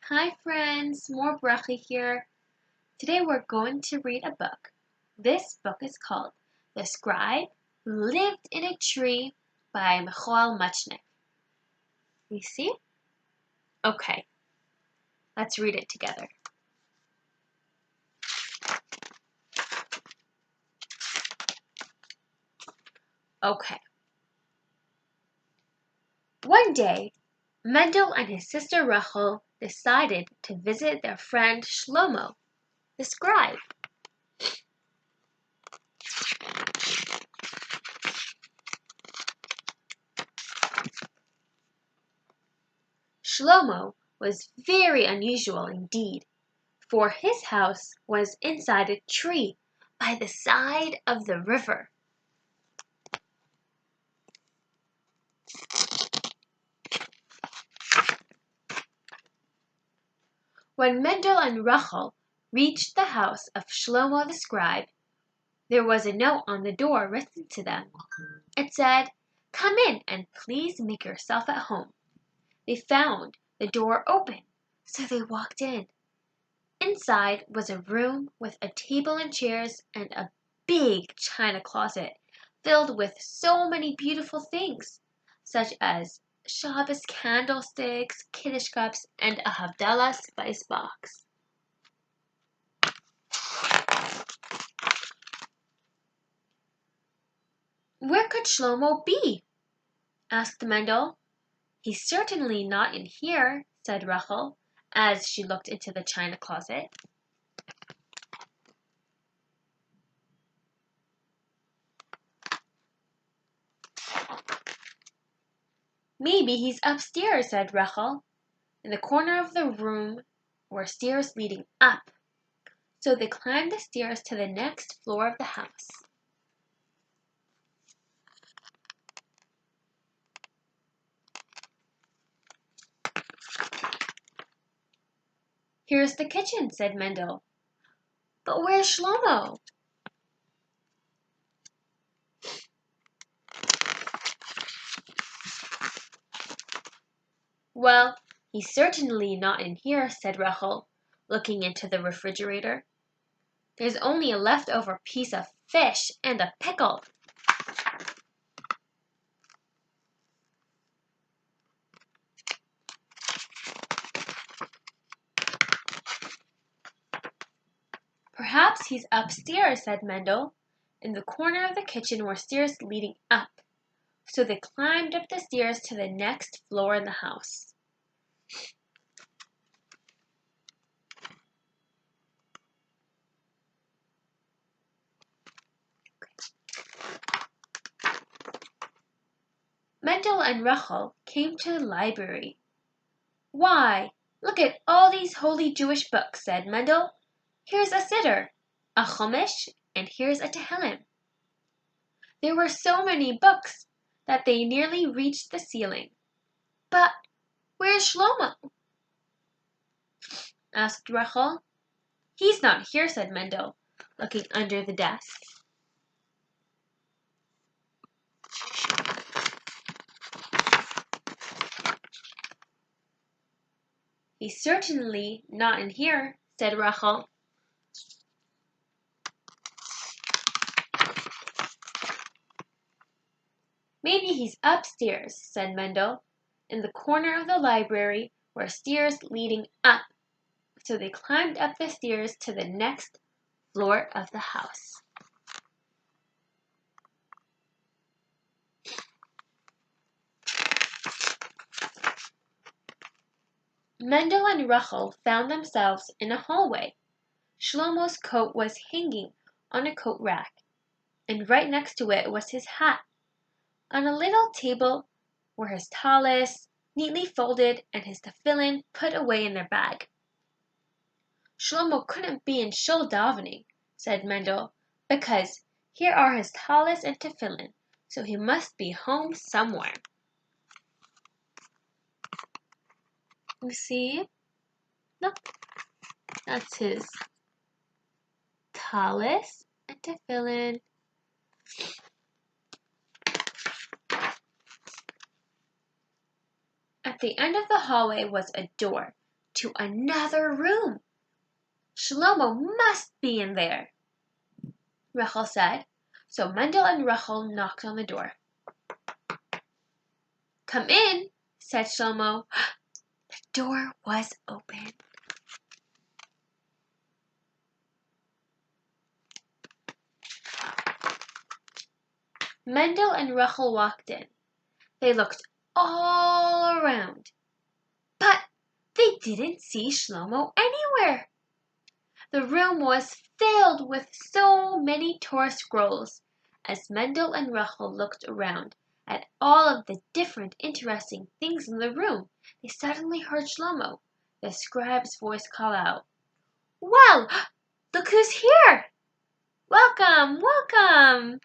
Hi friends, more Brachie here. Today we're going to read a book. This book is called The Scribe Who Lived in a Tree by Morah. You see? Okay, let's read it together. Okay. One day, Mendel and his sister Rachel decided to visit their friend Shlomo, the scribe. Shlomo was very unusual indeed, for his house was inside a tree by the side of the river. When Mendel and Rachel reached the house of Shlomo the scribe, there was a note on the door written to them. It said, "Come in and please make yourself at home." They found the door open, so they walked in. Inside was a room with a table and chairs and a big china closet filled with so many beautiful things, such as Shabbos candlesticks, Kiddush cups, and a Havdalah spice box. "Where could Shlomo be?" asked Mendel. "He's certainly not in here," said Rachel, as she looked into the china closet. "Maybe he's upstairs," said Rachel. In the corner of the room were stairs leading up, so they climbed the stairs to the next floor of the house. "Here's the kitchen," said Mendel. "But where's Shlomo?" "Well, he's certainly not in here," said Rachel, looking into the refrigerator. "There's only a leftover piece of fish and a pickle." "Perhaps he's upstairs," said Mendel. In the corner of the kitchen were stairs leading up, so they climbed up the stairs to the next floor in the house. Mendel and Rachel came to the library. "Why, look at all these holy Jewish books," said Mendel. "Here's a Siddur, a Chumash, and here's a Tehillim." There were so many books that they nearly reached the ceiling. "But where's Shlomo?" asked Rachel. "He's not here," said Mendel, looking under the desk. "He's certainly not in here," said Rachel. "Maybe he's upstairs," said Mendel. In the corner of the library were stairs leading up, so they climbed up the stairs to the next floor of the house. Mendel and Rachel found themselves in a hallway. Shlomo's coat was hanging on a coat rack, and right next to it was his hat. On a little table were his tallis, neatly folded, and his tefillin put away in their bag. "Shlomo couldn't be in shul davening," said Mendel, "because here are his tallis and tefillin, so he must be home somewhere." You see? Look, that's his tallis and tefillin. At the end of the hallway was a door, to another room. Shlomo must be in there, Rachel said. So Mendel and Rachel knocked on the door. Come in, said Shlomo. The door was open. Mendel and Rachel walked in. They looked all around, but they didn't see Shlomo anywhere. The room was filled with so many Torah scrolls. As Mendel and Rachel looked around at all of the different interesting things in the room, they suddenly heard Shlomo, the scribe's voice, call out, "Well, look who's here! Welcome, welcome!"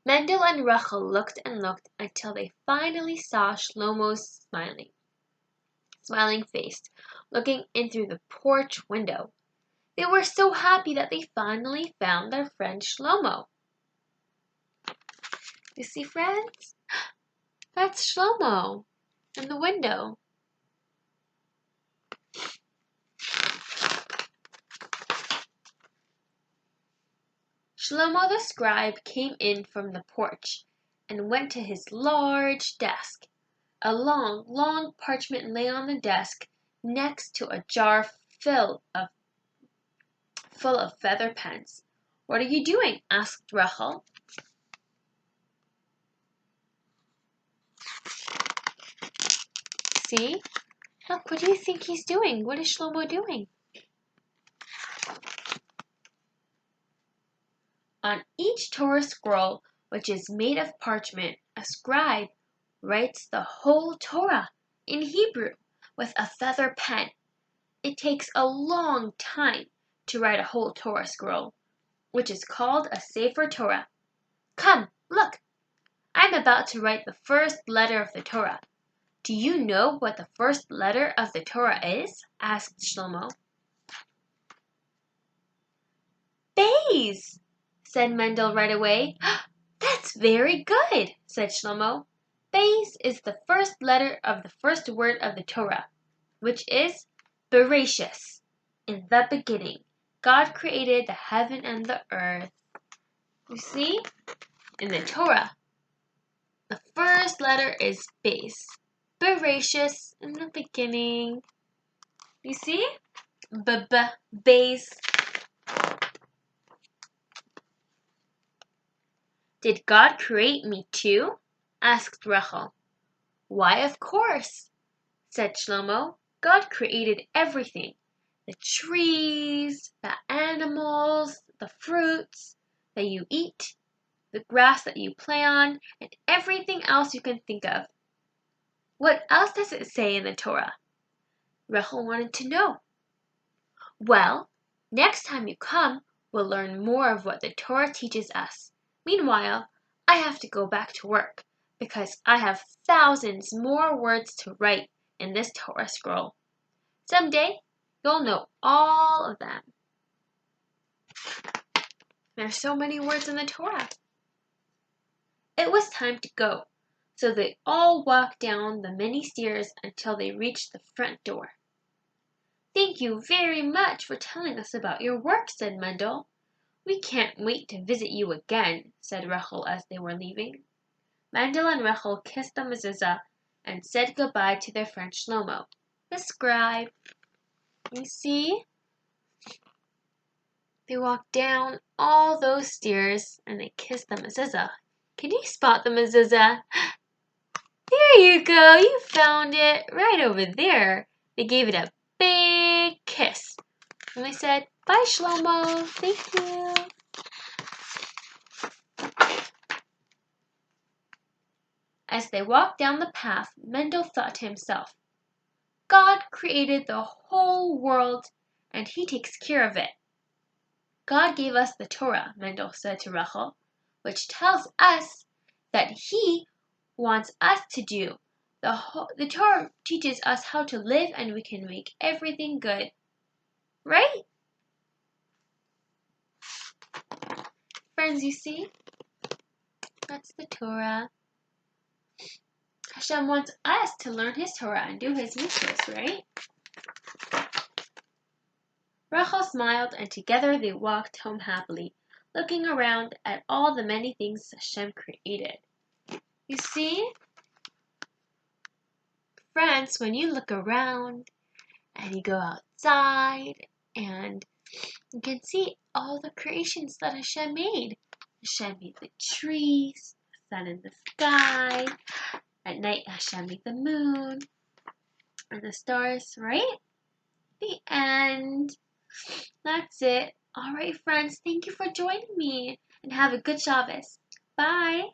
Mendel and Rachel looked and looked until they finally saw Shlomo's smiling face, looking in through the porch window. They were so happy that they finally found their friend Shlomo. You see, friends? That's Shlomo in the window. Shlomo the scribe came in from the porch and went to his large desk. A long, long parchment lay on the desk next to a jar full of feather pens. "What are you doing?" asked Rachel. See? Look, what do you think he's doing? What is Shlomo doing? On each Torah scroll, which is made of parchment, a scribe writes the whole Torah in Hebrew with a feather pen. It takes a long time to write a whole Torah scroll, which is called a Sefer Torah. Come, look! I'm about to write the first letter of the Torah. Do you know what the first letter of the Torah is? Asked Shlomo. Bays, said Mendel right away. That's very good, said Shlomo. Bays is the first letter of the first word of the Torah, which is Bereshis. In the beginning, God created the heaven and the earth. You see, in the Torah, the first letter is Bays. Bereshis, in the beginning. You see? Bays. Did God create me too? Asked Rachel. Why, of course, said Shlomo. God created everything. The trees, the animals, the fruits that you eat, the grass that you play on, and everything else you can think of. What else does it say in the Torah? Rachel wanted to know. Well, next time you come, we'll learn more of what the Torah teaches us. Meanwhile, I have to go back to work because I have thousands more words to write in this Torah scroll. Someday, you'll know all of them. There's so many words in the Torah. It was time to go, so they all walked down the many stairs until they reached the front door. Thank you very much for telling us about your work, said Mendel. We can't wait to visit you again, said Rachel as they were leaving. Mendel and Rachel kissed the mezuzah and said goodbye to their friend Shlomo, the scribe. You see? They walked down all those stairs and they kissed the mezuzah. Can you spot the mezuzah? There you go, you found it, right over there. They gave it a big kiss. And they said, bye Shlomo, thank you. As they walked down the path, Mendel thought to himself, God created the whole world and he takes care of it. God gave us the Torah, Mendel said to Rachel, which tells us that he wants us to do. The Torah teaches us how to live and we can make everything good. Right? friends, you see? That's the Torah. Hashem wants us to learn His Torah and do His mitzvahs, right? Rachel smiled, and together they walked home happily, looking around at all the many things Hashem created. You see, friends, when you look around and you go outside and you can see all the creations that Hashem made. Hashem made the trees, the sun in the sky. At night, Hashem made the moon and the stars, right? The end. That's it. All right, friends, thank you for joining me and have a good Shabbos. Bye.